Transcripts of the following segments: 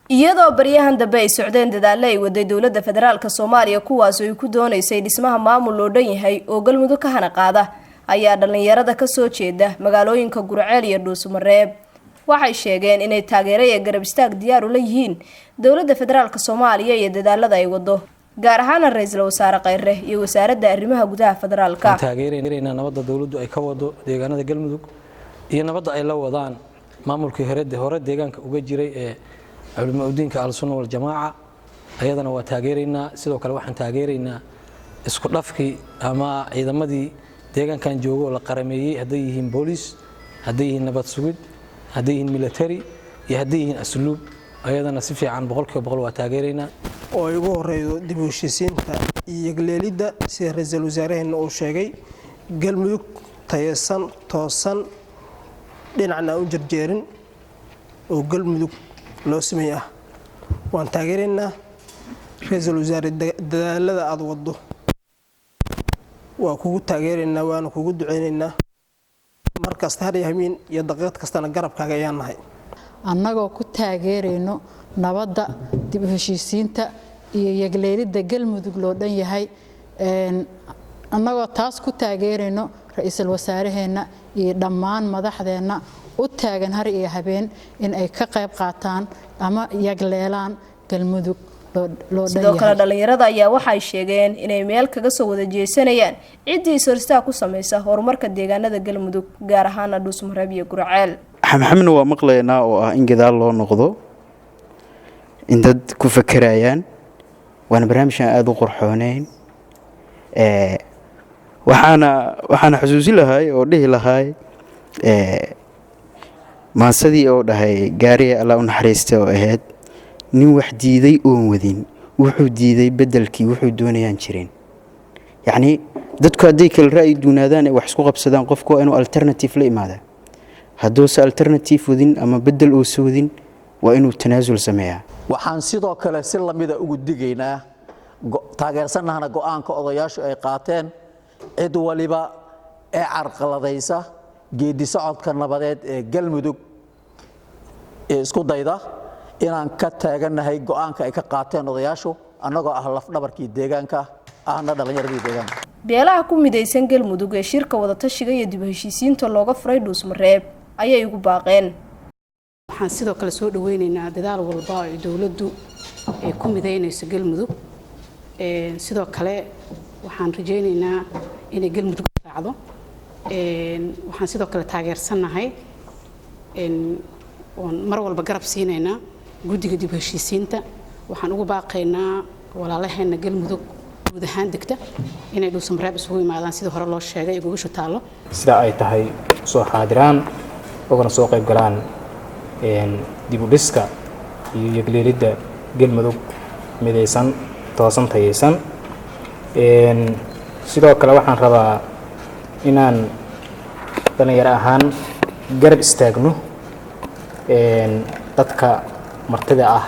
iyadoo baryahan dambe ay socdeen dadaalo ay waday dowladda federaalka Soomaaliya kuwaas oo ay ku doonaysay dhismaha maamul loo dhan yahay oo galmudug ka hana qaada ayaa dhalinyarada ka soo jeeda magaalooyinka Gurceel iyo Dhuusamareeb waxay sheegeen inay taageero iyo garab istaag diyaar u leeyihiin dowladda federaalka Soomaaliya iyo dadaalada ay wado gaar ahaan ra'iisul wasaare Khayre iyo wasaaradda arrimaha gudaha federaalka taageerayna nabadda dowladdu ay ka wado deegaanada galmudug iyo nabadda ay la wadaan maamulkii hore deegaanka uga jiray ee علماء السنة والجماعة أيضا وتاجرنا سيدو كلا واحد تاجرنا إسقطافكي أما إذا مدي ديجان كان جوجو القرمية هديهم بوليس هديهم نبات سود هديهم ميليتري يهديهم أسلوب أيضا نصفي عن بقولك بقول وتاجرنا ويقول رأيه دبوشيسين يقلليدا سير رئيس الوزراء إنه شيء قلمك تيسن توسن لنعنا أوجرجيرن وقلمك loo sameeyaa waan taageereynaa ra'iisul wasaare dadaalada aad wado waa kugu taageereynaa waan kugu duceyneynaa markaas har yahmiin iyo daqiiqad kastana garabkaaga ayaan nahay annagoo ku taageereyno nabadda dib u heshiisiinta iyo yagleelida galmudug loo dhan yahay annagoo taas ku taageereyno ra'iisul wasaareheena iyo dhammaan madaxdeena u taagan har iyo habeen in ay ka qayb qaataan ama yagleelaan galmudug loo dhan sidoo kale dhalinyarada ayaa waxay sheegeen inay meel kaga soo wada jeesanayaan cidii soorista ku sameeysa horumarka deegaanada galmudug gaar ahaan Dhuusamareeb iyo Gurceel maxamna waa maqleynaa oo ah in gadaal loo noqdo in dad ku fakarayaan waana barnaamijkan aad u qorxooneyn waxaana xusuusin lahaay oo dhihi lahaay maasadii oo dhahay gaariga Allah u naxariistay oo ahayd nin wax diiday oo wadin wuxuu diiday bedelkii wuxuu doonayaan jireen yani dadku haday kala raay doonaadaan wax isku qabsadaan qofku inuu alternative la imaado hadduu alternative wadin ama bedel oo soodin waa inuu tanaasul sameeyaa waxaan sidoo kale si lamida ugu digaynaa taageersanahana go'aanka odayaashu ay qaateen cid waliba ee carqaladaysa geedi socodka nabadeed ee galmudug ee isku dayda inaan ka taaganahay go'aanka ay ka qaateen odayaashu annagoo ah laf dhabarkii deegaanka ahna dhalinyaradii deegaanka beelaha ku midaysan galmudug ee shirka wada tashiga iyo dib u heshiisiinta looga furay Dhuusamareeb ayay ugu baaqeen waxaan sidoo kale soo dhaweynaynaa dadaal walba oo dawladdu ay ku midaynayso galmudug sidoo kale waxaan rajaynaynaa inay galmudug raacdo waxaan sidoo kale taageersanahay oon mar walba garab siinaynaa guddiga dib u heshiisiinta waxaan ugu baaqaynaa walaalaheena galmudug guud ahaan degta inay Dhuusamareeb isugu yimaadaan sida hore loo sheegay ugu shutaalo sida ay tahay soo xaadiraan ogana soo qayb galaan dib u dhiska iyo yagleelida galmudug midaysan toosan tayeysan sidoo kale waxaan rabaa inaan dhalinyaro ahaan garab istaagno dadka martida ah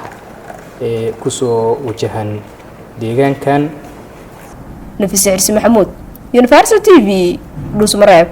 ee ku soo wajahan deegaankan Nafis Cirsi Maxamuud Universal TV Dhuusamareeb